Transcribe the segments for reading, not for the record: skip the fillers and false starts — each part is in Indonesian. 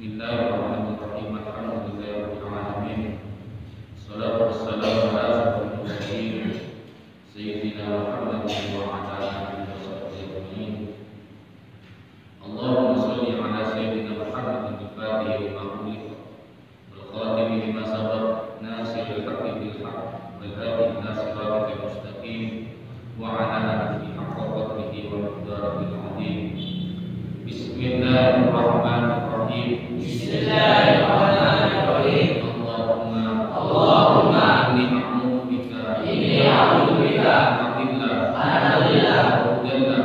Bismillahirrahmanirrahim. Alhamdulillahirabbil alamin. Shalatu wassalamu ala asyrofil mursalin sayyidina Muhammadin wa ala alihi washabbihi ajmain. Allahumma shalli ala sayyidina Muhammadin al-Fatih lima ughliq wal khatim lima sabaq nasiril haqqi bil haqq wal hadi ila siratal mustaqim wa ala alihi haqqa qadrihi wa miqdarihi al-azim. Bismillahirrahmanirrahim. Bismillahirrahmanirrahim. Allahumma inni a'udzubika an adilla wa udalla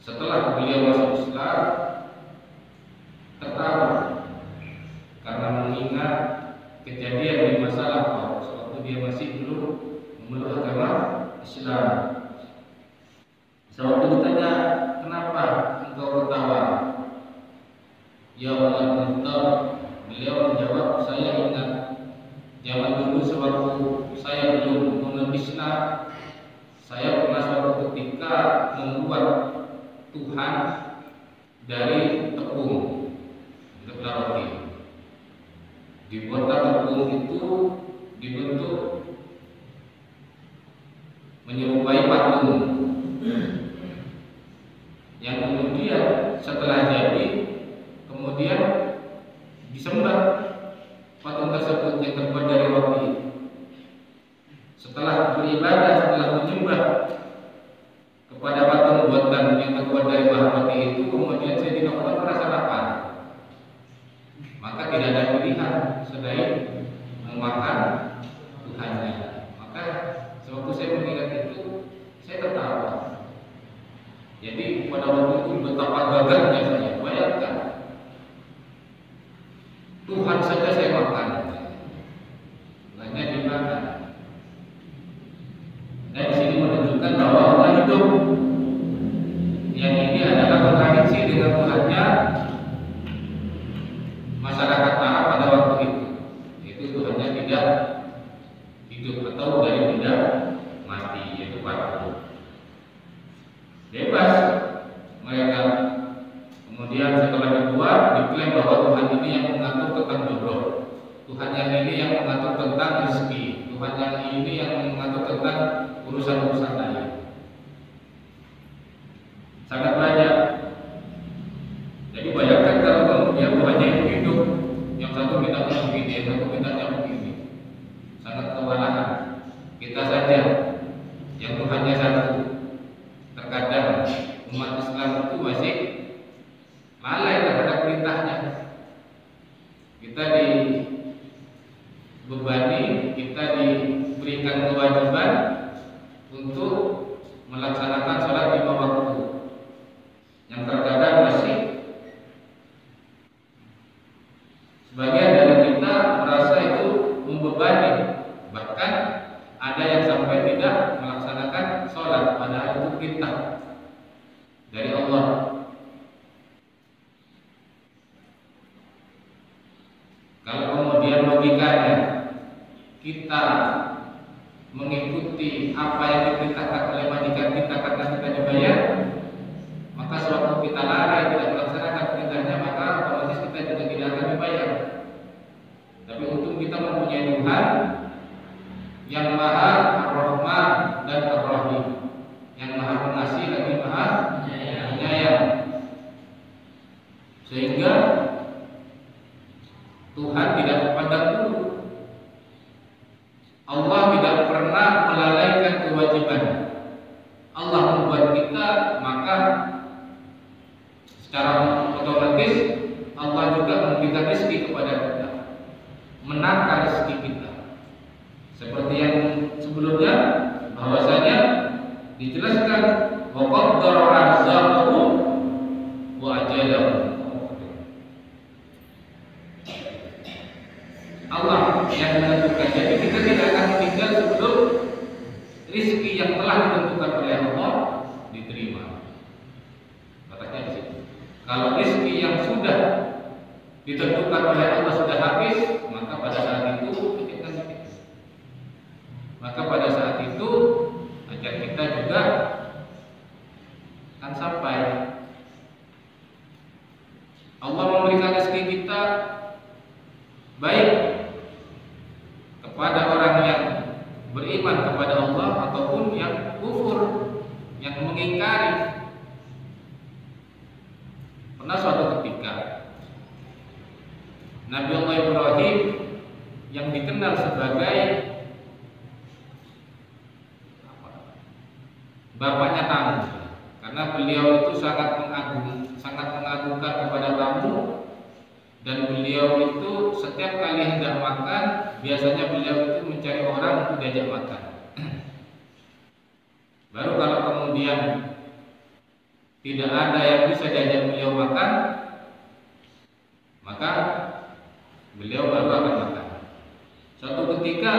setelah beliau masuk Islam tertawa karena mengingat kejadian di masa lampau sewaktu dia masih belum memeluk agama Islam. Sewaktu ditanya, kenapa engkau tertawa? Ya Allah Muhtar, beliau menjawab, saya ingat zaman dulu sewaktu saya belum memeluk Islam, saya pernah suatu ketika membuat Tuhan dari tepung untuk roti. Dibuat tepung itu dibentuk menyerupai patung, yang kemudian setelah jadi kemudian disembah patung tersebut yang terbuat dari roti. Setelah beribadah, setelah menyembah kepada patung buatan yang terbuat dari bahan roti itu, kemudian Sayyidina Umar merasa lapar. Maka tidak ada pilihan selain memakan Tuhannya. Maka sewaktu saya mengingat itu, saya tertawa. Jadi pada waktu itu betapa gagahnya saya. Bayangkan, Tuhan saja saya makan, hanya dimakan. Nah, di sini menunjukkan bahwa Allah hidup. Yang ini adalah kontradiksi dengan Tuhannya masyarakat Arab pada waktu itu. Itu Tuhannya tidak hidup atau dari benda mati, yaitu patung. Bebas mereka. Kemudian setelah dibuat, diklaim bahwa Tuhan ini yang mengatur tentang jodoh, Tuhan yang ini yang mengatur tentang rezeki, Tuhan yang ini yang mengatur tentang urusan-urusan lain. Sangat banyak. Jadi bayangkan kalau kemudian Tuhannya itu hidup, yang satu mintanya begini, yang satu mintanya begini, sangat kewalahan. Kita saja yang Tuhannya satu, terkadang umat Islam itu masih lalai terhadap perintahnya. Kita dibebani, kita diberikan kewajiban untuk melaksanakan sholat 5 waktu, yang terkadang masih sebagian dari kita merasa itu membebani. Bahkan ada yang sampai tidak melaksanakan sholat padahal itu perintah dari Allah. Kalau kemudian logikanya kita mengikuti apa yang diperintahkan oleh majikan kita karena kita dibayar, maka sewaktu kita lalai tidak melaksanakan perintahnya, maka otomatis kita juga tidak akan dibayar. Tapi untung kita mempunyai Tuhan yang Maha Ar-Rahman dan Ar-Rahim, yang Maha Pengasih lagi Maha Penyayang, sehingga Tuhan tidak memandang bulu. Allah tidak pernah melalaikan kewajiban. Allah membuat kita, maka secara otomatis Allah juga memberikan rezeki kepada kita, menakar rezeki kita. Seperti yang sebelumnya, bahwasanya dijelaskan wa qaddara arzaqahu wa ajalahu. Allah yang menentukan. Jadi kita tidak akan meninggal sebelum rezeki yang telah ditentukan oleh Allah diterima. Katakannya di situ. Kalau rezeki yang sudah ditentukan oleh Allah sudah habis, maka pada saat itu kita maka pada saat itu ajal kita juga akan sampai. Allah memberikan rezeki kita baik kepada orang yang beriman kepada Allah ataupun yang kufur, yang mengingkari. Pernah suatu ketika Nabi Allah Ibrahim yang dikenal sebagai bapaknya tamu, karena beliau itu sangat mengagungkan kepada tamu. Dan beliau itu setiap kali hendak makan, biasanya beliau itu mencari orang untuk diajak makan. Baru kalau kemudian tidak ada yang bisa diajak beliau makan, maka beliau baru akan makan. Suatu ketika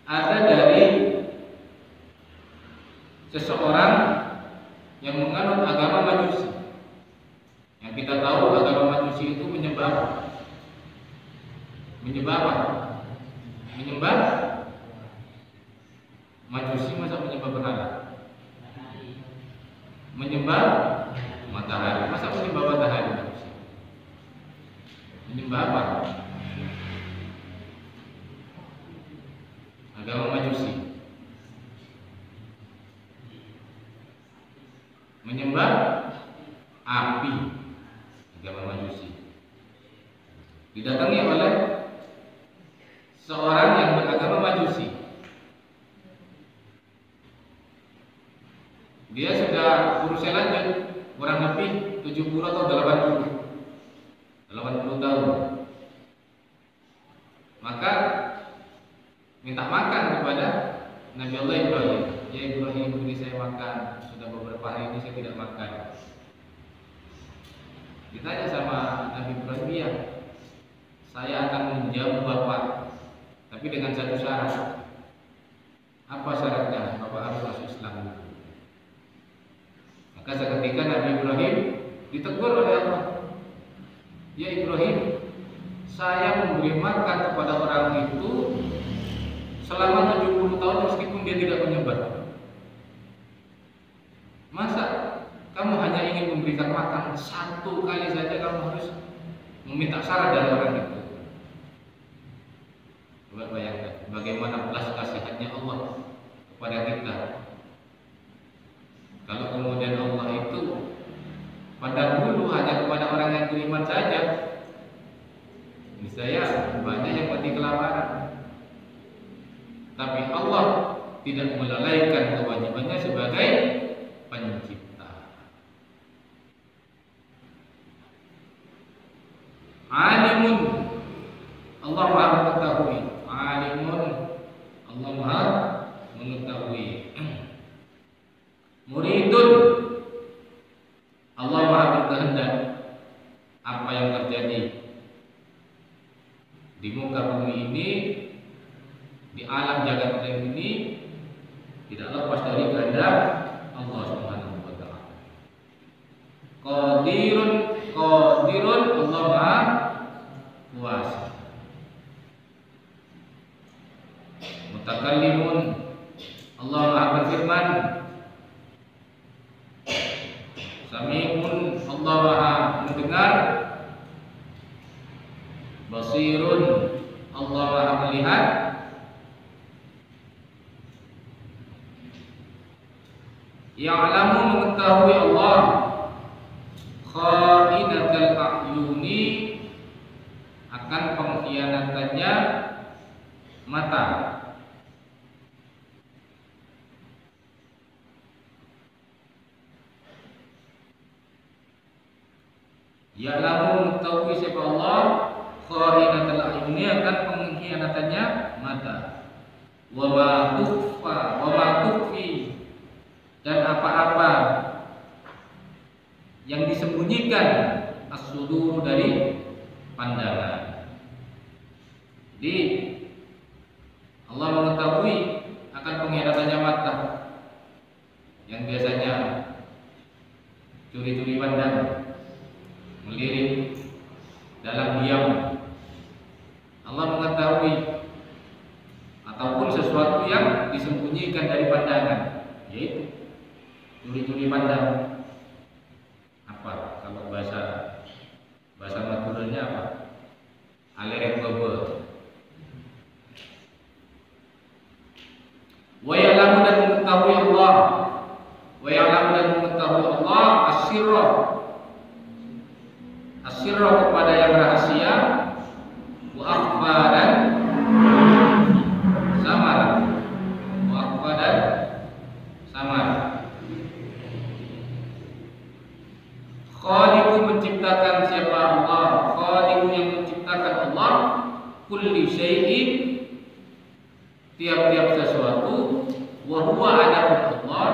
ada dari seseorang yang menganut agama Majusi. Yang kita tahu agama Majusi itu menyembah Majusi, masa menyembah berhala? Menyembah matahari, masa menyembah matahari Majusi? Menyembah apa? Agama Majusi menyembah api. Agama Majusi didatangi oleh seorang yang beragama Majusi. Dia sudah berusia lanjut, kurang lebih 70 atau 80 tahun. Maka minta makan kepada Nabi Allah Ibrahim. Ya Ibrahim, beri saya makan. Sudah beberapa hari ini saya tidak makan. Ditanya sama Nabi Ibrahim, ya, saya akan menjamu Bapak, tapi dengan satu syarat. Apa syaratnya? Bapak harus masuk Islam. Maka seketika Nabi Ibrahim ditegur oleh Allah. Ya Ibrahim, saya memberi makan kepada orang itu selama 70 tahun meskipun dia tidak menyembah. Masa kamu hanya ingin memberikan makan satu kali saja, kamu harus meminta syarat dari orang itu? Coba bayangkan bagaimana belas kasihannya Allah kepada kita. Kalau kemudian Allah itu pada dulu hanya kepada orang yang beriman saja, misalnya banyak yang mati kelaparan. Tapi Allah tidak melalaikan kewajibannya sebagai pencipta. Alimun, Allah Maha mengetahui. Alimun, Allah Maha mengetahui. Muridun, Allah Maha berkehendak apa yang terjadi di muka bumi ini, di alam jagat raya ini, tidak lepas dari kehendak Allah Subhanahu wa taala. Qadirun, Allah Maha kuasa. Mutakallimun, Allah Maha berfirman. Sami'un, Allah Maha mendengar. Basirun, Allah Maha melihat. Ya'lamu, mengetahui Allah. Kha'inatul a'yuni, akan pengkhianatannya mata. Ya'lamu, mengetahui siapa Allah. Kha'inatul a'yuni, akan pengkhianatannya mata. Wa ma tukhfa, wa ma tukhfi, dan apa-apa yang disembunyikan as-sudur dari pandangan. Jadi Allah mengetahui akan pengkhianatannya mata yang biasanya curi-curi pandang, melirik dalam diam. Allah mengetahui ataupun sesuatu yang disembunyikan dari pandangan, yaitu curi-curi pandang. Apa kalau bahasa Maduranya apa? Alerek gobe. Wa ya'lamu, dan mengetahui Allah. Wa ya'lamu, dan mengetahui Allah as-sirra kepada yang rahasia, wa akhfa, dan samar. Wa akhfa, dan samar. Khaliqu, menciptakan siapa Allah? Khaliqu, yang menciptakan Allah. Kulli syai'in, tiap-tiap sesuatu. Wa huwa adahu Allah.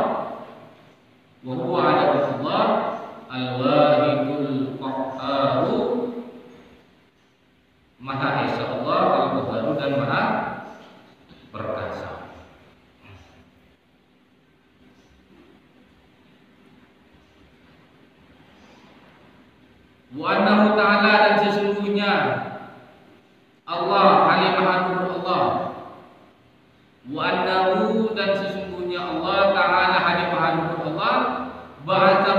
Wa huwa adahu Al-Wahidul Qahharu, Maha Esa Allah, Al-Qahharu dan Maha Perkasa. Wa annahu ta'ala, dan sesungguhnya Allah Maha Nur Allah. Wa annahu, dan sesungguhnya Allah Ta'ala Maha Nur Allah, ba'atha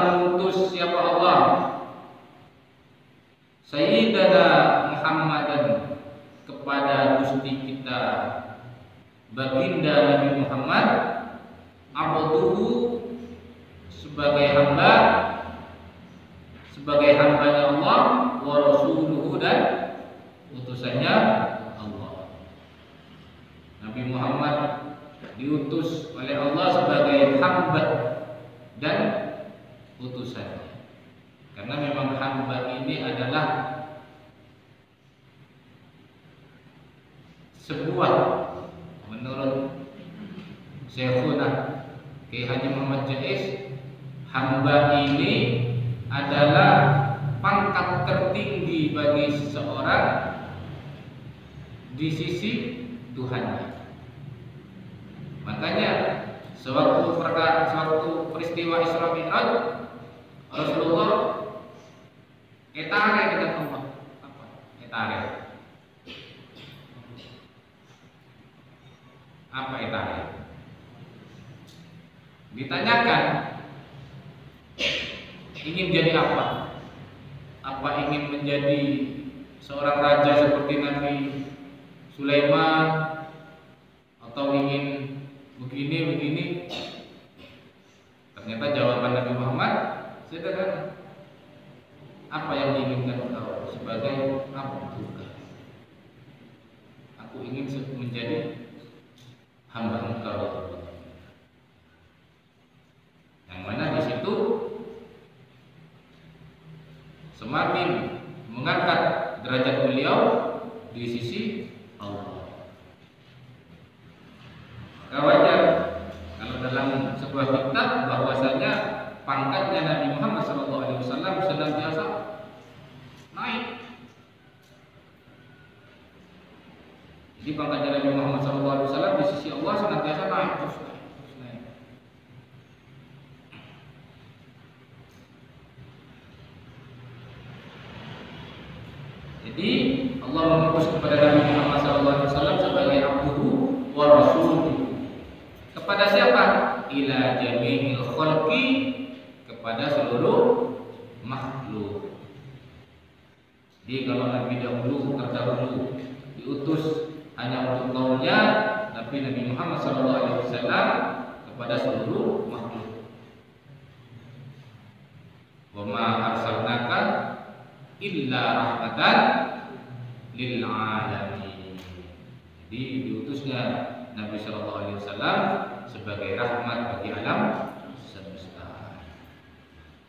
mengutus siapa Allah, Sayyidana Muhammadan, kepada Gusti kita baginda Nabi Muhammad, abduhu, sebagai hambanya Allah, wa rasuluhu, dan utusannya Allah. Nabi Muhammad diutus oleh Allah sebagai hamba dan utusannya. Karena memang hamba ini adalah sebuah, menurut Syekhuna Kiai Haji Muhammad Jais, hamba ini adalah pangkat tertinggi bagi seseorang di sisi Tuhannya. Makanya sewaktu peristiwa Isra Mi'raj, Rasulullah etare dengan Allah. Apa? Etare. Apa etare? Ditanyakan, ingin jadi apa? Apa ingin menjadi seorang raja seperti Nabi Sulaiman, atau ingin begini? Ternyata jawaban Nabi Muhammad sederhana. Apa yang diinginkan engkau sebagai abduka? Aku ingin menjadi hamba engkau. Yang mana di situ semakin mengangkat derajat beliau di sisi Allah. Maka wajar kalau dalam sebuah kitab bahwasanya pangkatnya Nabi Muhammad SAW senantiasa naik. Jadi pangkatnya Nabi Muhammad SAW di sisi Allah senantiasa naik terus naik. Jadi Allah mengutus kepada Nabi Muhammad SAW sebagai abduhu wa rasuluhu. Kepada siapa? Ila jami'il khalqi, kepada seluruh makhluk. Jadi kalau Nabi terdahulu diutus hanya untuk kaumnya, tapi Nabi Muhammad SAW kepada seluruh makhluk. Wa ma arsalnaka illa rahmatan lil alamin. Jadi diutusnya Nabi SAW sebagai rahmat bagi alam semesta.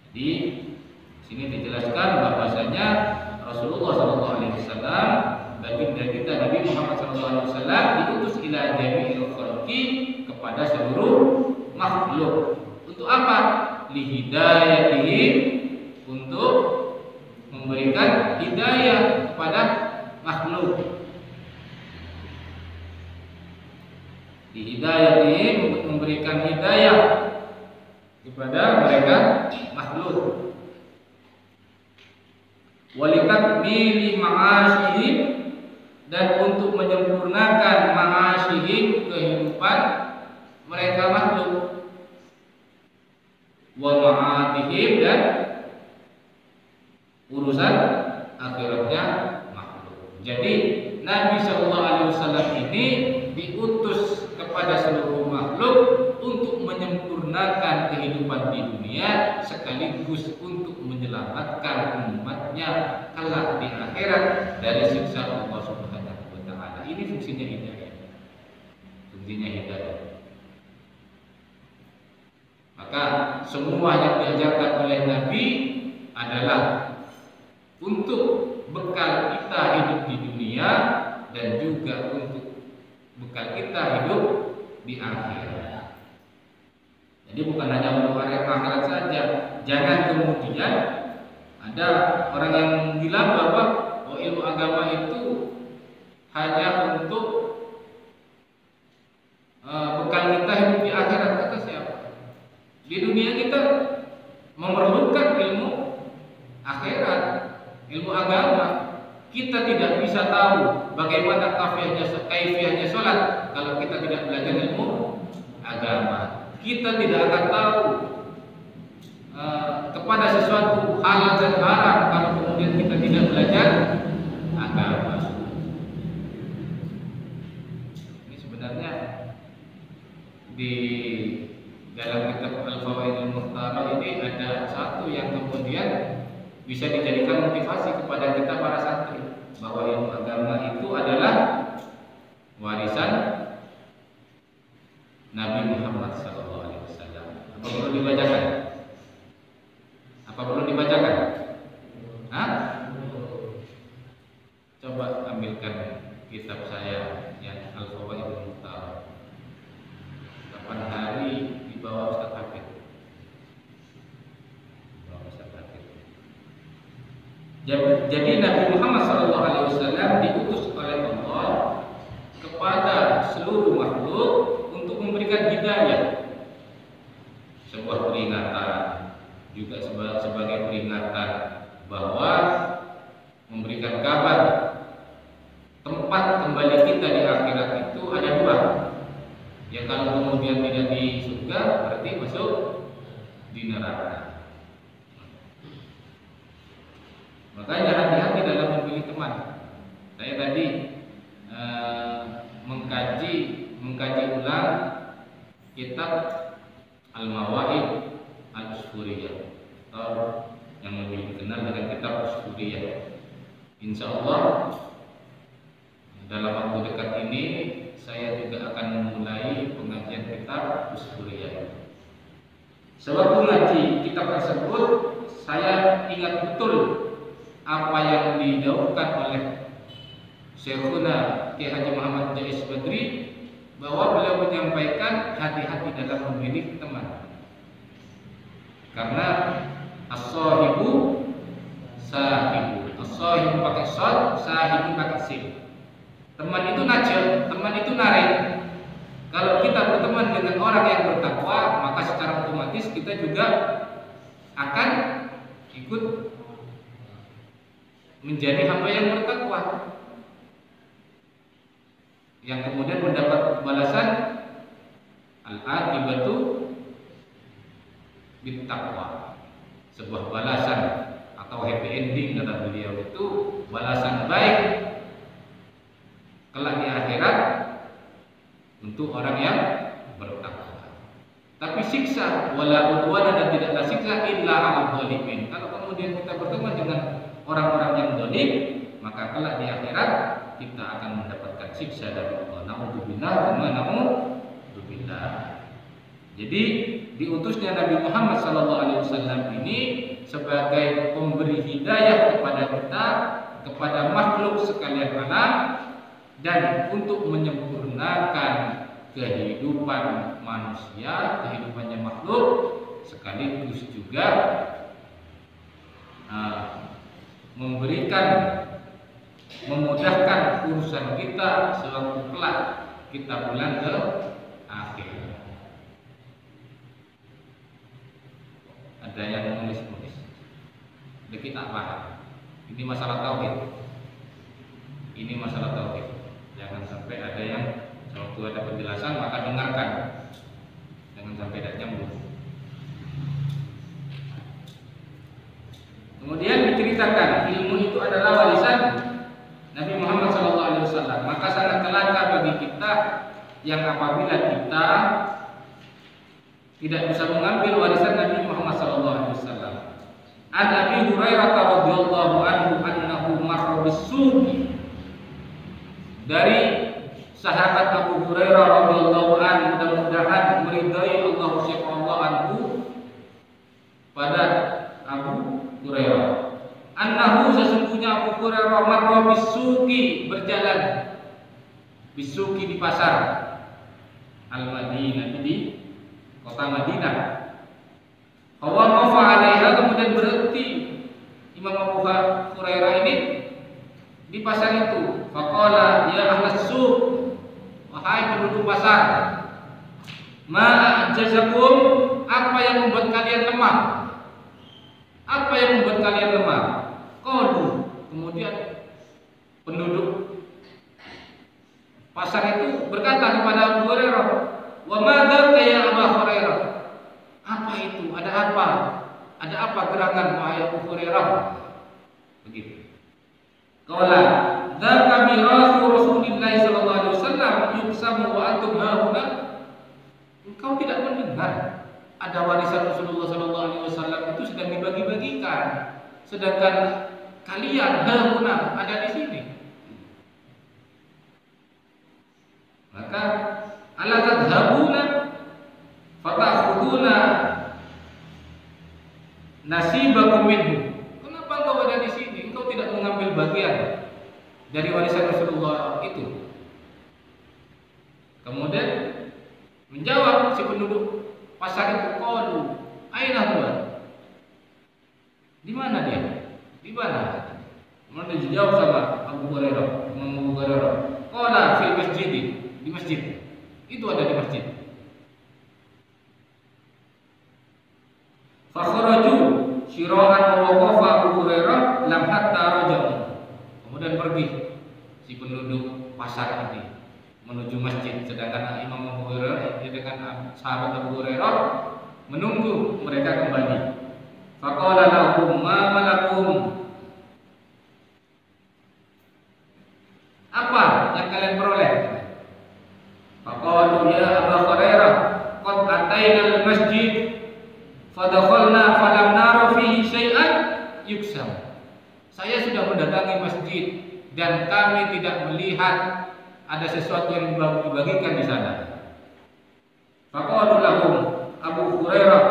Jadi sini dijelaskan bahwasanya Rasulullah SAW, baginda kita Nabi Muhammad SAW, diutus ila jami'il khalqi, kepada seluruh makhluk. Untuk apa? Lihidayatihim, untuk memberikan hidayah kepada makhluk. Hidayatihim, untuk memberikan hidayah kepada mereka makhluk. Walitakmili ma'asyihim, dan untuk menyempurnakan ma'asyihim, kehidupan mereka makhluk. Wa ma'atihim, dan urusan akhiratnya makhluk. Jadi Nabi SAW ini diutus kepada seluruh makhluk untuk menyempurnakan kehidupan di dunia, sekaligus untuk menyelamatkan umatnya kelak di akhirat dari siksa Allah Subhanahu wa Ta'ala. Ini fungsinya hidayah. Maka semua yang diajarkan oleh Nabi adalah untuk bekal kita hidup di dunia, dan juga untuk bekal kita hidup di akhirat. Jadi bukan hanya untuk akhirat saja. Jangan kemudian ada orang yang bilang bahwa ilmu agama itu hanya untuk bekal kita hidup di akhirat. Kata siapa? Di dunia kita memerlukan ilmu akhirat, ilmu agama. Kita tidak bisa tahu bagaimana kaifiahnya sholat kalau kita tidak belajar ilmu agama. Kita tidak akan tahu kepada sesuatu halal dan haram kalau kemudian kita tidak belajar agama. Ini sebenarnya di dalam kitab Al-Fawaidul Mukhtarah ini ada satu yang kemudian bisa dijadikan motivasi kepada kita para santri bahwa ilmu agama itu adalah warisan Nabi Muhammad SAW. Apa perlu dibacakan? Apa perlu dibacakan? Hah? Coba ambilkan kitab saya yang Al-Fawaidul Mukhtarah. 8 hari di bawah Ustaz Hafid. Jadi Nabi Muhammad SAW diutus oleh Allah kepada seluruh makhluk untuk memberikan hidayah. Sebuah peringatan juga sebagai peringatan bahwa memberikan kabar tempat kembali kita di akhirat itu ada 2. Yang kalau kemudian tidak di surga berarti masuk di neraka. Makanya hati-hati dalam memilih teman. Saya tadi mengkaji ulang kitab Al-Mawaid Al-Usfuriyah atau yang lebih dikenal dengan kitab Usfuriyah. Insya Allah dalam waktu dekat ini saya juga akan memulai pengajian kitab Usfuriyah. Sewaktu ngaji kitab tersebut saya ingat betul apa yang didaukan oleh Syekhuna Ki Haji Muhammad Jais Badri, bahwa beliau menyampaikan hati-hati dalam memilih teman. Karena as-sahibu sahibu. As-sahibu pakai shad, sahibu pakai sin. Teman itu najah, teman itu narik. Kalau kita berteman dengan orang yang bertakwa, maka secara otomatis kita juga akan ikut menjadi hamba yang bertakwa, yang kemudian mendapat balasan al-aqibatu bittaqwa, sebuah balasan atau happy ending kata beliau itu balasan baik kelak di akhirat untuk orang yang bertakwa. Tapi siksa wala udwana dan tidaklah siksa illa 'alal zalimin. Kalau kemudian kita berteman dengan orang-orang yang zalim, maka kelak di akhirat kita akan mendapatkan siksa dari Allah. Na'udzubillah wa na'udzubillah. Jadi diutusnya Nabi Muhammad SAW ini sebagai pemberi hidayah kepada kita, kepada makhluk sekalian alam, dan untuk menyempurnakan kehidupan manusia, kehidupannya makhluk, sekaligus juga memudahkan urusan kita sewaktu kelak kita pulang ke akhir. Ada yang menulis-nulis, kita paham. Ini masalah tauhid. Ini masalah tauhid. Jangan sampai ada yang sewaktu ada penjelasan maka dengarkan. Jangan sampai tidak nyambung. Kemudian diceritakan ilmu itu adalah warisan Nabi Muhammad SAW. Maka sangat celaka bagi kita yang apabila kita tidak bisa mengambil warisan Nabi Muhammad SAW. An Abi Hurairah radhiyallahu anhu annahu marra bis-suqi. Dari sahabat Abu Hurairah radhiyallahu anhu, mudah-mudahan meridai Allah subhanahu anhu pada Abu Hurairah. Annahu sesungguhnya Abu Hurairah marra bis-suqi, berjalan bis-suqi di pasar Al-Madinah, di kota Madinah. Fawaqafa 'alaiha, kemudian berhenti Imam Abu Hurairah ini di pasar itu. Faqala ya ahlas suq, wahai penduduk pasar, ma a'jazakum, apa yang membuat kalian lemah? Apa yang membuat kalian lemah? Qalu, kemudian penduduk pasar itu berkata kepada Abu Hurairah, wa madza ya Abu Hurairah? Apa itu? Ada apa? Ada apa gerangan wahai Abu Hurairah? Begitu. Qala dzaka mirasu Rasulillah sallallahu alaihi wasallam yuqsamu wa antum hauna. Engkau tidak mendengar ada warisan Rasulullah sallallahu alaihi wasallam itu sedang dibagi-bagikan, sedangkan kalian hauna ada di sini. Maka ala tadhabuna fata'khuduna nasibakum minhu. Kenapa engkau ada di sini? Engkau tidak mengambil bagian dari warisan Rasulullah itu. Kemudian menjawab si penduduk pasar itu, qalu aina huwa? Di mana dia? Di mana? Kemudian dijawab sama Abu Hurairah, Imam Abu Hurairah, qala fil masjid, di masjid. Itu ada di masjid. Fa kharaju syira'an wa waqafa Abu Hurairah lam hatta raja'u. Kemudian pergi si penduduk pasar ini menuju masjid, sedangkan Imam Abu Hurairah dengan sahabat Abu Hurairah menunggu mereka kembali. Faqala lahum ma malakum, apa yang kalian peroleh? Faqalu ya Abu Hurairah qad ataina al-masjid fadakhalna falam nara fihi syai'an yuksam. Saya sudah mendatangi masjid dan kami tidak melihat ada sesuatu yang dibagikan di sana. Faqalu lahum Abu Hurairah,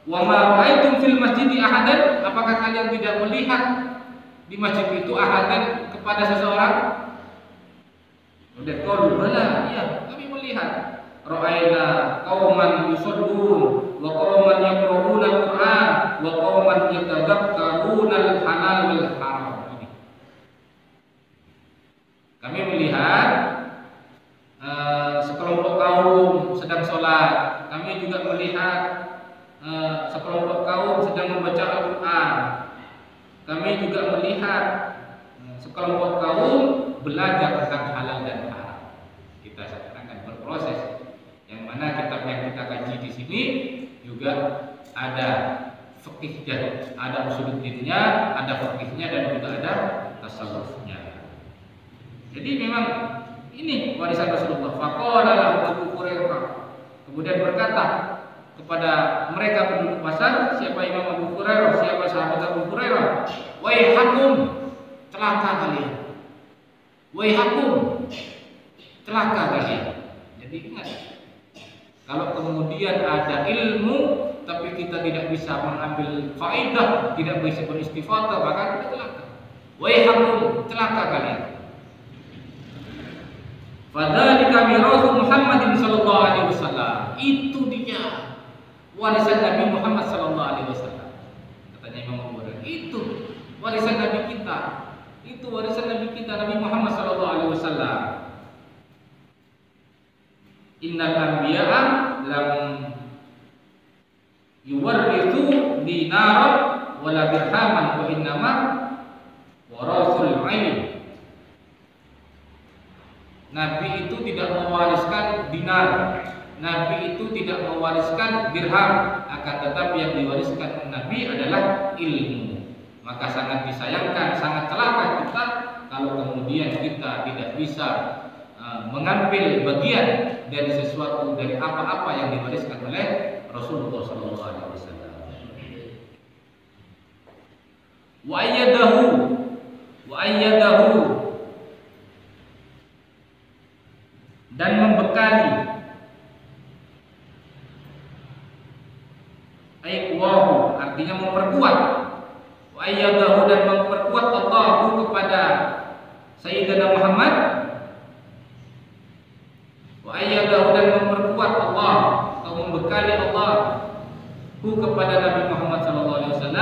wa ma ra'aitum fil masjid ahadan? Apakah kalian tidak melihat di masjid itu ahadan kepada seseorang? Udah qalu bala, ya kami melihat. Ra'aina qauman yusallun wa qauman yaqra'una al-Qur'an wa qauman yatadhakkaruna al-halal wal haram. Kami melihat sekelompok kaum sedang sholat. Kami juga melihat sekelompok kaum sedang membaca Al-Quran. Kami juga melihat sekelompok kaum belajar tentang halal dan haram. Kita sekarang akan berproses, yang mana kitab yang kita kaji di sini juga ada fikihnya, ada usuluddinnya, ada fikihnya, dan juga ada tasawufnya. Jadi memang ini warisan Rasulullah. Faqala lahu Abu Hurairah, kemudian berkata kepada mereka penduduk pasar, siapa Imam Abu Hurairah, siapa sahabat Abu Hurairah, waihakum, celaka kalian. Waihakum, celaka kalian. Jadi ingat, kalau kemudian ada ilmu tapi kita tidak bisa mengambil faedah, tidak bisa beristifadah, maka kita celaka. Waihakum, celaka kalian. Fadzalika mirasu Muhammadin sallallahu alaihi wasallam. Itu dia warisan Nabi Muhammad sallallahu alaihi wasallam. Katanya Imam Abu Hurairah, itu warisan Nabi kita. Itu warisan Nabi kita, Nabi Muhammad sallallahu alaihi wasallam. Innal anbiya'a lam yuwarrithu dinaran wala dirhaman wa innama warathul ilm. Nabi itu tidak mewariskan dinar, Nabi itu tidak mewariskan dirham, akan tetapi yang diwariskan Nabi adalah ilmu. Maka sangat disayangkan, sangat celaka kita kalau kemudian kita tidak bisa mengambil bagian dari sesuatu, dari apa-apa yang diwariskan oleh Rasulullah SAW. Wa ayyadahu dan membekali, aiqwahu artinya memperkuat, wa ayyadahu dan memperkuat Allahu kepada Sayyidina Muhammad, wa ayyadahu dan memperkuat Allah atau membekali Allah kepada Nabi Muhammad SAW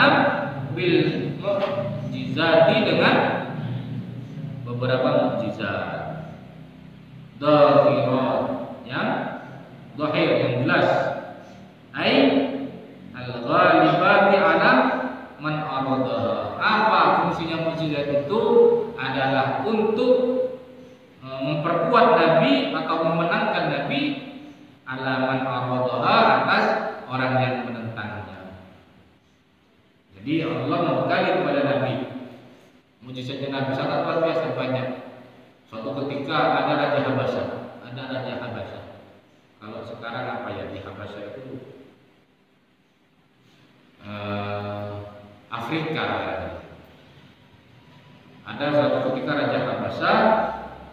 bil mu'jizati dengan beberapa mukjizat dhahirat yang zahir yang jelas, ai al-ghalibati ala man aradaha. Apa fungsinya mukjizat itu? Adalah untuk memperkuat Nabi atau memenangkan Nabi ala man aradaha, atas orang yang menentangnya. Jadi Allah membekali kepada Nabi. Mukjizatnya Nabi sangat luar biasa banyak. Suatu ketika ada Raja Habasyah. Kalau sekarang apa ya di Habasyah itu? Afrika. Ada suatu ketika Raja Habasyah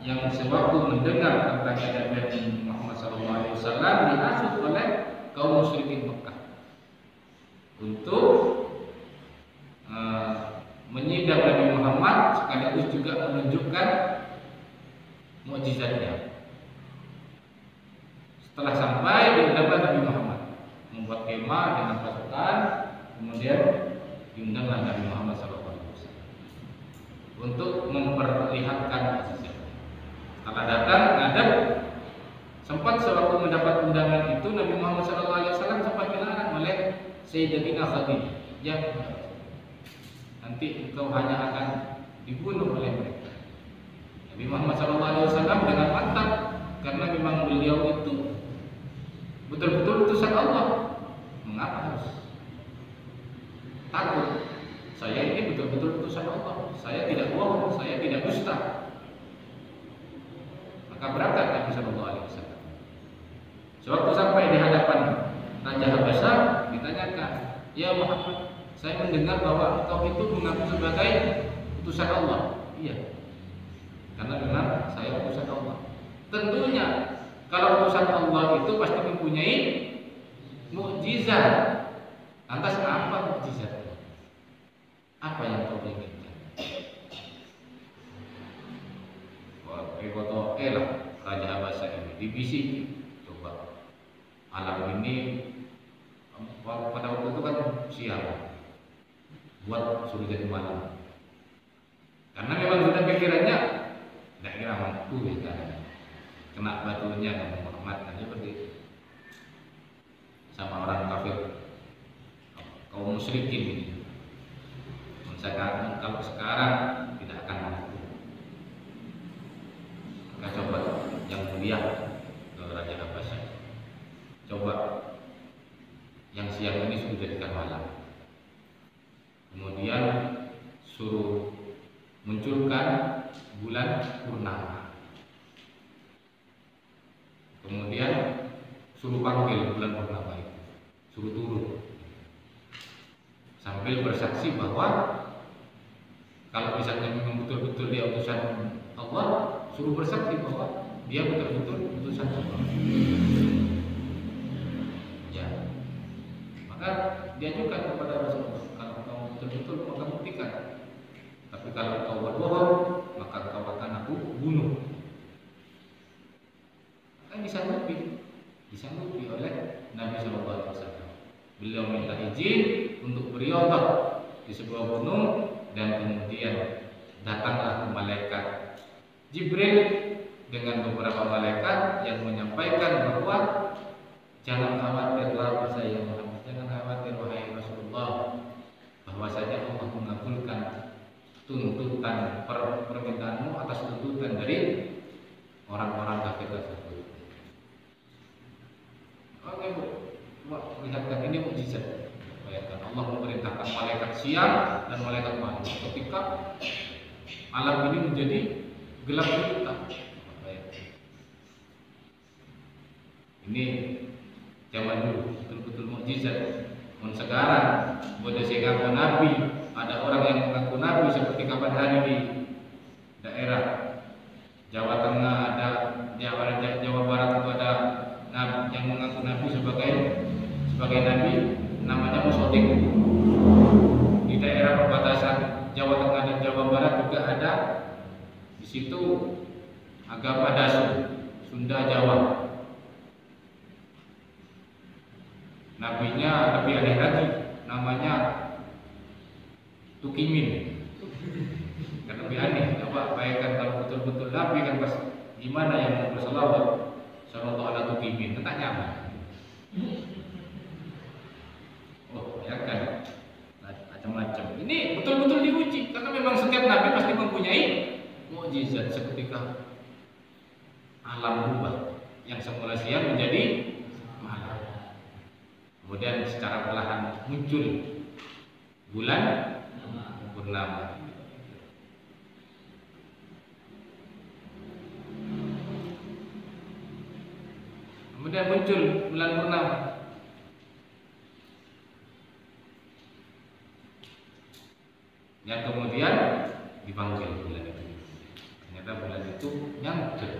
yang sewaktu mendengar tentang Nabi Muhammad SAW dihasut oleh kaum musyrikin Mekah untuk menyidang Nabi Muhammad sekaligus juga menunjukkan mukjizatnya. Setelah sampai di hadapan Nabi Muhammad, membuat kemah dengan pasukan, kemudian diundanglah Nabi Muhammad SAW untuk memperlihatkan mukjizat. Setelah datang ngadep, sempat sewaktu mendapat undangan itu Nabi Muhammad SAW sempat dilarang oleh Sayyidatina Khadijah, ya, nanti engkau hanya akan dibunuh oleh mereka. Nabi Muhammad SAW dengan mantap, karena memang beliau itu betul-betul utusan Allah. Mengapa harus takut? Saya ini betul-betul utusan Allah. Saya tidak bohong, saya tidak dusta. Maka berangkat Nabi SAW. Sewaktu sampai di hadapan Raja Habasyah, ditanyakan, ya Muhammad, saya mendengar bahwa engkau itu mengaku sebagai utusan Allah. Iya, karena memang saya utusan Allah. Tentunya kalau utusan Allah itu pasti mempunyai mukjizat. Lantas apa mukjizatnya? Apa yang kau inginkan? Wah, lah Raja Habasyah ini dibisiki. Coba alam ini pada waktu itu kan siang, buat suruh jadi malam. Karena memang sudah pikirannya tidak kira mampu ya, kena batunya Nabi Muhammad kan seperti sama orang kafir, kaum musyrikin ini. Misalkan kalau sekarang tidak akan mampu. Maka coba yang mulia ke Raja Habasyah, coba yang siang ini sudah jadikan malam. Kemudian suruh munculkan bulan purnama. Kemudian suruh panggil bulan purnama itu, suruh turun sambil bersaksi bahwa kalau misalnya memang betul-betul dia utusan Allah, suruh bersaksi bahwa dia betul-betul utusan Allah. Ya, maka diajukan kepada Rasulullah, kalau kamu betul-betul maka buktikan. Tapi kalau kau berbohong, maka kau akan aku bunuh. Maka disanggupi oleh Nabi SAW. Beliau minta izin untuk beribadah di sebuah gunung, dan kemudian datanglah malaikat Jibril dengan beberapa malaikat yang menyampaikan bahwa jangan khawatirlah saya Muhammad, jangan khawatir wahai Rasulullah, bahwasanya Allah mengabulkan tuntutan permintaanmu atas tuntutan dari orang-orang kafir tersebut. Oke Bu, lihatkan ini mukjizat. Bayangkan Allah memerintahkan malaikat siang dan malaikat malam ketika alam ini menjadi gelap gulita. Ini zaman dulu betul-betul mukjizat. Dan sekarang boleh saya ngaku Nabi, ada orang yang mengaku Nabi seperti kapan hari di daerah Jawa Tengah, ada Jawa Barat itu ada Nabi yang mengaku Nabi sebagai Nabi, namanya Musodik. Di daerah perbatasan Jawa Tengah dan Jawa Barat juga ada. Di situ agama Dasu, Sunda Jawa. nabinya lebih aneh lagi, namanya Tukimin. Kan lebih aneh. Coba bayangkan kalau betul-betul nabi kan pas gimana yang mau berselawat sallallahu ala Tukimin, kan tak nyaman. Oh, ya kan, macam-macam. Ini betul-betul diuji karena memang setiap nabi pasti mempunyai mukjizat seketika alam berubah yang semula siang menjadi malam. Kemudian secara perlahan muncul bulan purnama. Kemudian muncul bulan purnama. Yang kemudian dipanggil bulan itu. Ternyata bulan itu nyangkut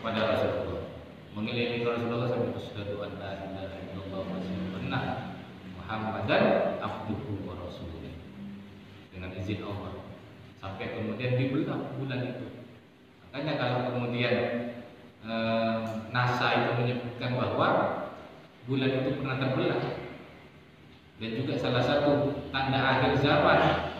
kepada Rasulullah, mengelilingi Rasulullah sampai asyhadu an la ilaha illallah wa asyhadu anna Muhammadan abduhu wa rasuluh, dengan izin Allah, sampai kemudian dibelah bulan itu. Makanya kalau kemudian NASA itu menyebutkan bahwa bulan itu pernah terbelah, dan juga salah satu tanda akhir zaman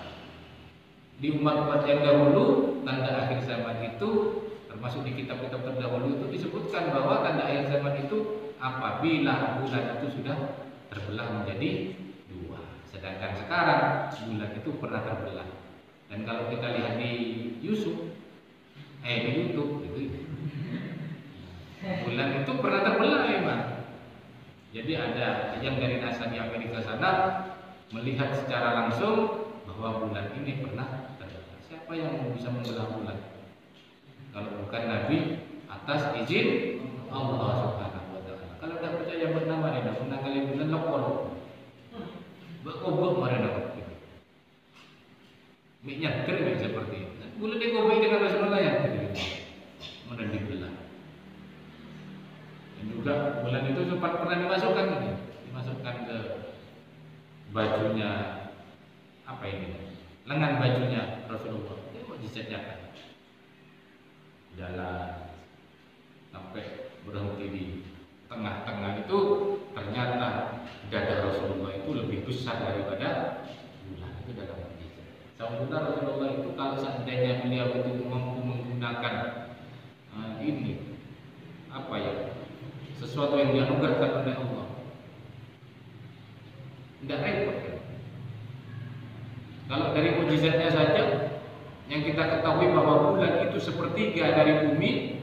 di umat-umat yang dahulu, tanda akhir zaman itu termasuk di kitab-kitab terdahulu itu disebutkan bahwa tanda akhir zaman itu apabila bulan itu sudah terbelah menjadi dua. Sedangkan sekarang bulan itu pernah terbelah. Dan kalau kita lihat di YouTube gitu, bulan itu pernah terbelah memang. Jadi ada yang dari NASA di Amerika sana melihat secara langsung bahwa bulan ini pernah terbelah. Siapa yang bisa membelah bulan kalau bukan Nabi atas izin Allah Subhanahu wa taala? Kalau tidak percaya bernama ini, pernah kali bulan lokal. Berkobok marana gitu. Miknya kering seperti itu. Bulan dikobok dengan Rasulullah yang gitu. Kemudian dibelah. Dan juga bulan itu sempat pernah dimasukkan ke bajunya, apa ini, lengan bajunya Rasulullah. Ini mukjizatnya kan, jalan sampai berhenti di tengah-tengah itu, ternyata dada Rasulullah itu lebih besar daripada bulan. Itu dalam mukjizat. Sempurna Rasulullah itu kalau seandainya beliau itu mampu menggunakan ini, apa ya, sesuatu yang dianugerahkan oleh Allah, tidak repot kan? Kalau dari mukjizatnya saja yang kita ketahui bahwa bulan itu sepertiga dari bumi,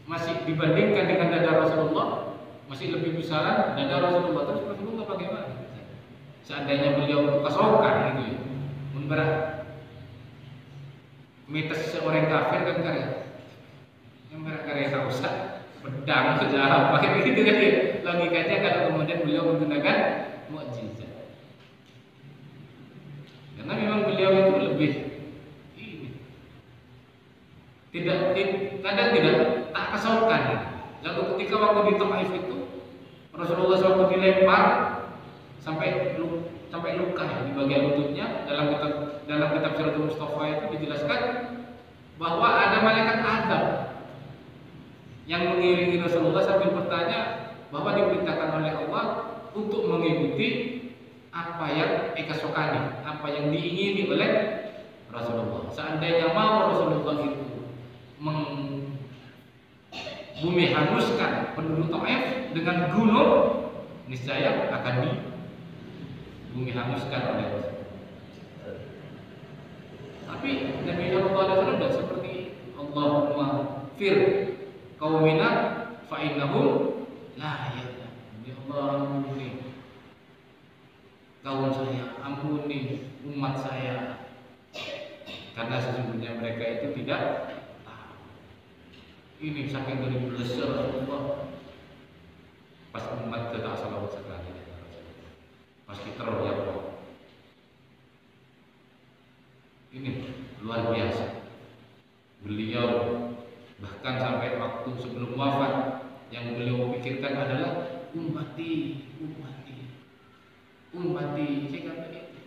masih dibandingkan dengan dada Rasulullah masih lebih besar dada Rasulullah. Terus Rasulullah bagaimana? Seandainya beliau untuk pasokan gitu ya, berat mitos seorang kafir kan karya yang karya tak usah pedang sejarah apa gitu kan ya, logikanya kalau kemudian beliau menggunakan mukjizat, karena memang beliau itu lebih kadang tidak tak kesaukan. Lalu ketika waktu di Taif itu Rasulullah SAW dilempar sampai luka ya, di bagian lututnya. Dalam kitab Siratul Mustafa itu dijelaskan bahwa ada malaikat Adam yang mengiringi Rasulullah sambil bertanya bahwa diperintahkan oleh Allah untuk mengikuti apa yang ekasokani, apa yang diingini oleh Rasulullah. Seandainya mau Rasulullah itu bumi hanguskan penduduk Taif dengan gunung, niscaya akan bumi hanguskan oleh Rasulullah. Tapi Nabi Shallallahu Alaihi Wasallam tidak seperti Allahumma fir kaumina fa innahum la ya'lamun. Ya Allah, ampuni kaum saya, ampuni umat saya, karena sesungguhnya mereka itu tidak tahu. Ini saking dari besar Rasulullah, pas umat tidak salawat sekali, pasti terroyak. Ini luar biasa. Beliau bahkan sampai waktu sebelum wafat yang beliau pikirkan adalah ummati. Saya kata itu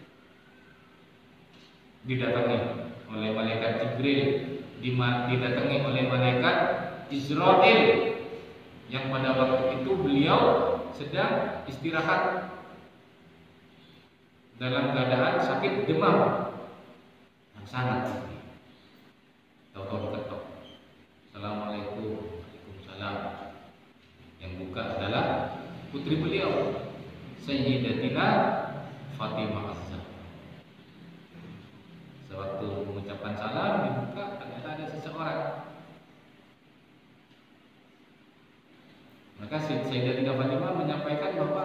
didatangi oleh malaikat Jibril, didatangi oleh malaikat Israel, yang pada waktu itu beliau sedang istirahat dalam keadaan sakit demam yang sangat tinggi. Tahu-tahu diketok. Assalamualaikum. Waalaikumsalam. Yang buka adalah putri beliau, Sayyidatina Fatimah Az-Zahra. Sewaktu mengucapkan salam dibuka, ternyata ada seseorang. Maka Sayyidatina Fatimah menyampaikan bahwa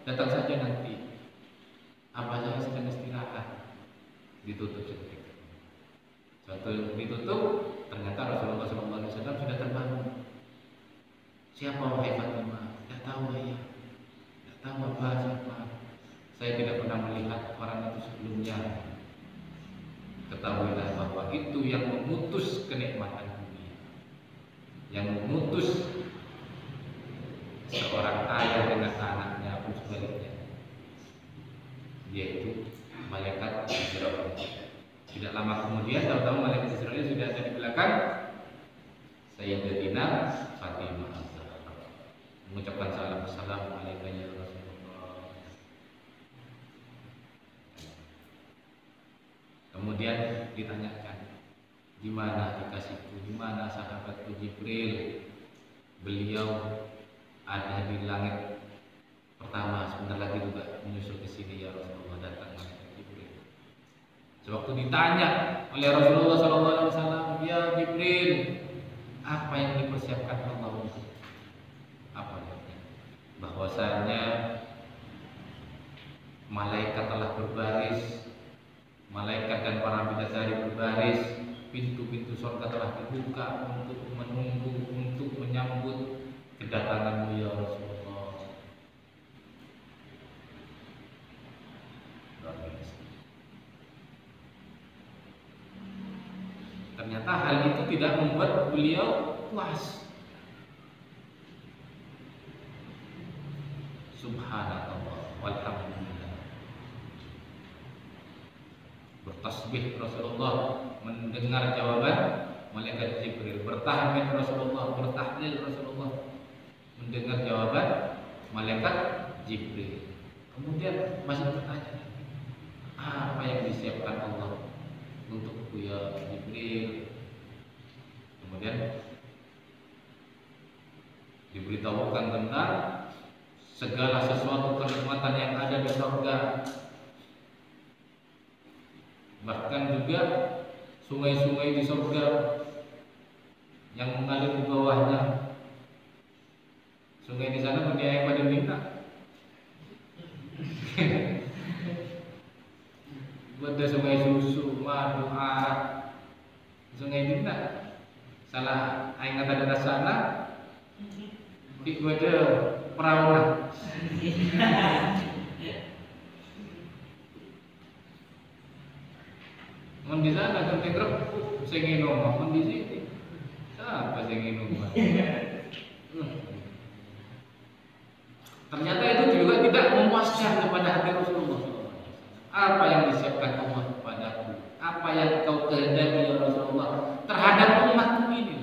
datang saja nanti. Apa saja sedang istirahat. Ditutup seketika. Suatu ditutup, ternyata Rasulullah SAW sudah terbangun. Siapa wahai Fatimah? Tidak tahu ayah. Tidak tahu apa siapa. Saya tidak pernah melihat orang itu sebelumnya. Ketahuilah bahwa itu yang memutus kenikmatan dunia, yang memutus seorang ayah dengan anaknya pun sebaliknya, yaitu malaikat Israel. Tidak lama kemudian, tahu-tahu malaikat Israel sudah ada di belakang Sayyidatina Fatimah Az-Zahra, mengucapkan salam, Assalamualaikum ya Rasulullah. Kemudian ditanyakan, di mana kekasihku, di mana sahabatku Jibril? Beliau ada di langit pertama, sebentar lagi juga menyusul ke sini ya Rasulullah, datang malaikat Jibril. Sewaktu ditanya oleh Rasulullah SAW, ya Jibril, apa yang dipersiapkan Allah untuk? Apa jawabnya? Bahwasanya malaikat telah berbaris, malaikat dan para bidadari berbaris, pintu-pintu surga telah dibuka untuk menunggu, untuk menyambut kedatanganmu ya Rasulullah. Ternyata hal itu tidak membuat beliau puas. Subhanallah walhamdulillah. Bertasbih Rasulullah mendengar jawaban malaikat Jibril. Bertahmid Rasulullah, bertahlil Rasulullah mendengar jawaban malaikat Jibril. Kemudian masih bertanya, apa yang disiapkan Allah untukku ya Jibril? Kemudian diberitahukan tentang segala sesuatu kenikmatan yang ada di surga, bahkan juga sungai-sungai di surga yang mengalir di bawahnya. Sungai di sana punya air pada minta. Ada sungai susu, madu, arak, sungai minta. Salah air kata dari sana, di ada perahu. Mun di sana kan tegrep sing ngomong, mun di sini siapa sing ngomong? Ternyata itu juga tidak memuaskan kepada hati Rasulullah. Apa yang disiapkan Allah kepadaku? Apa yang kau kehendaki ya Rasulullah terhadap umatku ini?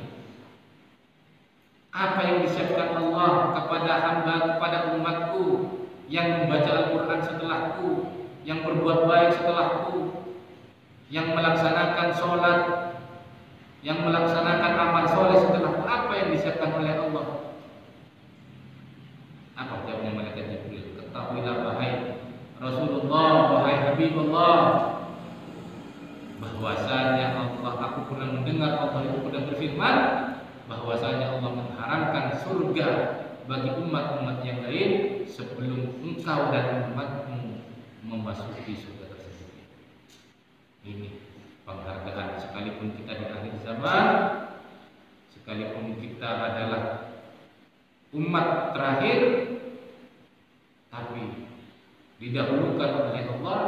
Apa yang disiapkan Allah kepada hamba, kepada umatku yang membaca Al-Quran setelahku, yang berbuat baik setelahku, yang melaksanakan sholat, yang melaksanakan amal soleh setelahku? Apa yang disiapkan oleh Allah? Apa jawabnya malaikat Jibril? Ketahuilah wahai Rasulullah, wahai Habibullah, bahwasanya Allah, aku pernah mendengar Allah itu pernah berfirman bahwasanya Allah mengharamkan surga bagi umat-umat yang lain sebelum engkau dan umatmu memasuki surga tersebut. Ini penghargaan, sekalipun kita di akhir zaman, sekalipun kita adalah umat terakhir, tapi didahulukan oleh Allah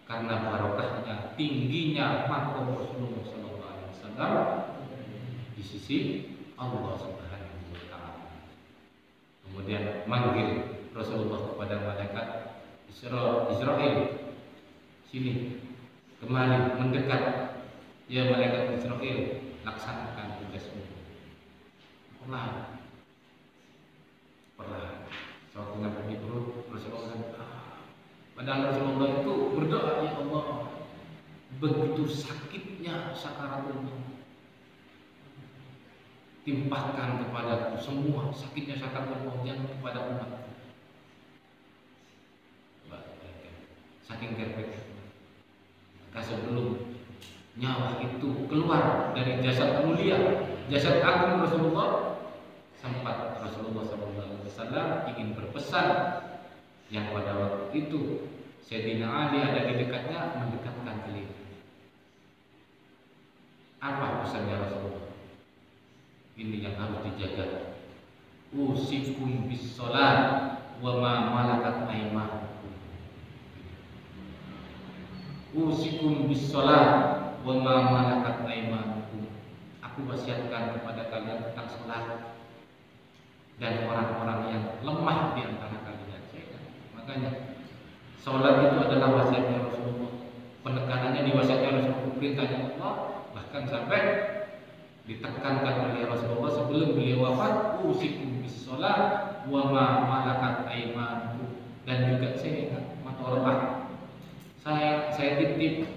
karena barokahnya, tingginya maqam Rasulullah SAW di sisi Allah Subhanahu wa taala. Kemudian manggil Rasulullah kepada malaikat Israel, sini, kemari, mendekat. Ya malaikat Israel, laksanakan tugasmu. Perlahan. Waktu nyampe di perut Rasulullah padahal Rasulullah itu berdoa, ya Allah, begitu sakitnya sakaratul maut, timpahkan kepadaku semua sakitnya sakaratul maut yang kepada umatku. Saking kerpek. Maka sebelum nyawa itu keluar dari jasad mulia, jasad agung Rasulullah, sempat Rasulullah SAW ingin berpesan yang pada waktu itu Sayyidina Ali ada di dekatnya, mendekatkan telinga. Apa pesannya Rasulullah? Ini yang harus dijaga. Usikum bis shalah wa ma malakat aymanukum. Usikum bis shalah wa ma malakat aymanukum. Aku wasiatkan kepada kalian tentang salat dan orang-orang yang lemah di antara kalian. Makanya salat itu adalah wasiatnya Rasulullah. Penekanannya di wasiatnya Rasulullah, perintahnya Allah, bahkan sampai ditekankan oleh Rasulullah sebelum beliau wafat, usikum bis shalah wa ma malakat aymanukum. Dan juga saya ingat matorah, saya titip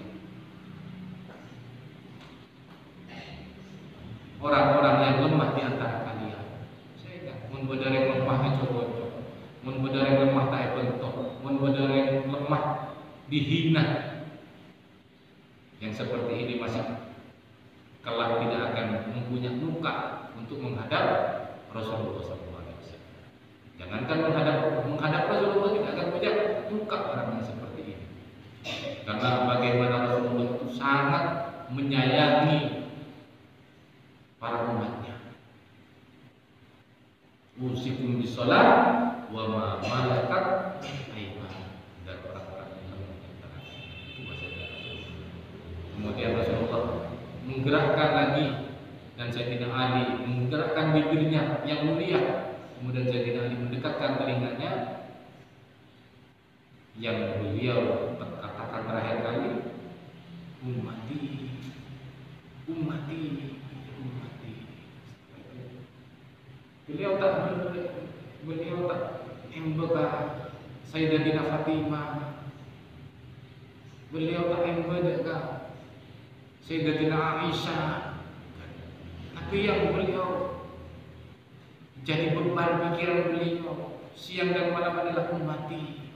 orang-orang yang lemah di antara kalian. Saya ingat mun bedareng lemah coba, mun bedareng lemah tak bentok, mun bedareng lemah dihina. Yang seperti ini masih kelak tidak akan mempunyai muka untuk menghadap Rasulullah SAW. Jangankan menghadap Rasulullah, tidak akan punya muka orang yang seperti ini. Karena bagaimana Rasulullah itu sangat menyayangi para umatnya. Usikum bis shalah wa ma malakat aymanukum. Dan orang-orang yang menentang itu maksudnya Rasulullah. Kemudian Rasulullah menggerakkan lagi, dan Sayyidina Ali menggerakkan bibirnya yang mulia. Kemudian Sayyidina Ali mendekatkan telinganya, yang beliau katakan terakhir kali, ummati, ummati, ummati. Beliau tak embeka Sayyidatina Fatimah, beliau tak embeka Sayyidatina Aisyah, tapi yang beliau jadi beban pikiran beliau siang dan malam adalah ummati,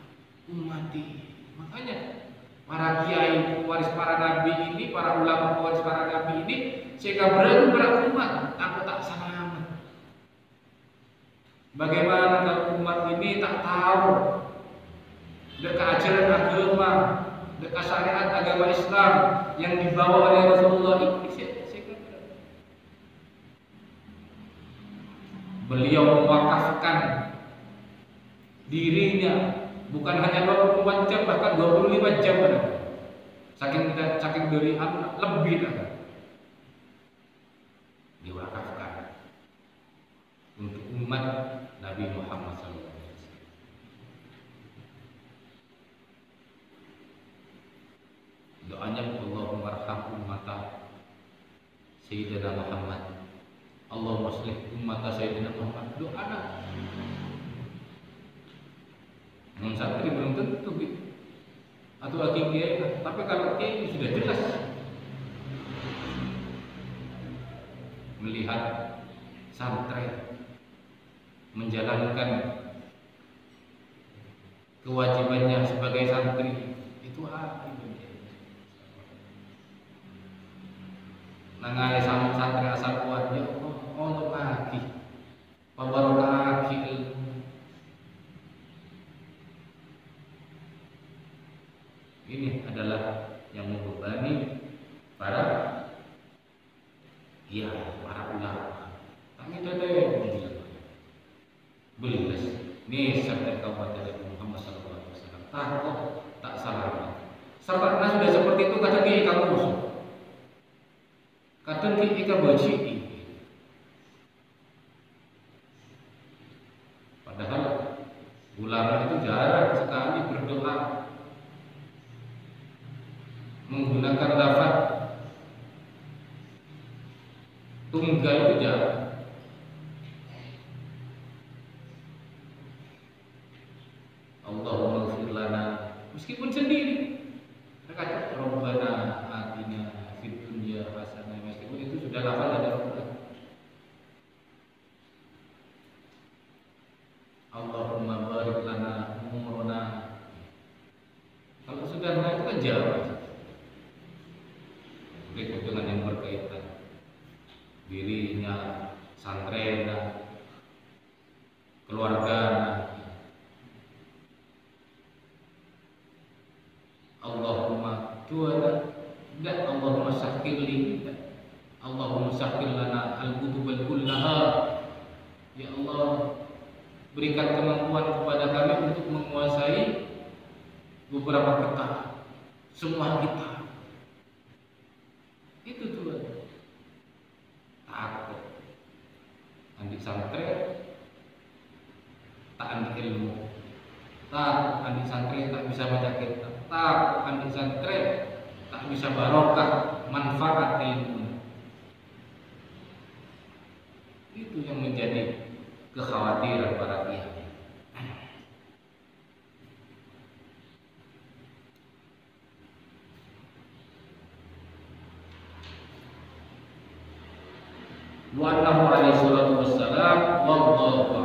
ummati. Makanya para kiai pewaris para nabi ini, para ulama pewaris para nabi ini, sehingga berani kepada umat, aku tak selamat. Bagaimana kalau umat ini tak tahu dekat ajaran agama, dekat syariat agama Islam yang dibawa oleh Rasulullah ini? Beliau mewakafkan dirinya bukan hanya 24 jam, bahkan 25 jam. Saking dari lebih diwakafkan untuk umat Nabi Muhammad SAW. Doanya, Allahumma arham ummata Sayyidina Muhammad, Allahumma aslih ummata Sayyidina Muhammad. Doa non santri belum tentu atau lagi kiai, tapi kalau kiai sudah jelas melihat santri menjalankan kewajibannya sebagai santri, itu hati nangai sama santri asal kuat, ya Allah, Allah lagi pabarokah lagi ilmu. Ini adalah yang membebani para ulama. Kami tetap belas nih sampai kabupaten Muhammad SAW. Takut tak salah. Serta sudah seperti itu kadang dia kamu musuh, kadang dia baji. Padahal ulama itu jarang sekali berdoa menggunakan lafaz tunggal, itu jarang. Allahumma ighfir lana, meskipun sendiri. Kata Rabbana atina fid dunya hasanah, meskipun itu sudah lafal dari Rabbana. Allahumma barik lana umurna. Kalau sudah itu kan jawab. Berikut dengan yang berkaitan dirinya, santren, keluarga. Allahumma tuana, enggak Allahumma syakil li, Allahumma syakil lana al-kutubal kullaha. Ya Allah, berikan kemampuan kepada kami untuk menguasai beberapa kitab, semua kitab. Itu Tuhan. Takut andi santri tak andi ilmu, tak andi santri tak bisa baca kitab, tak andi santri tak bisa barokah manfaat ilmu. Itu yang menjadi kekhawatiran para kiai. Wa annahu alaihi salatu wassalam wallahu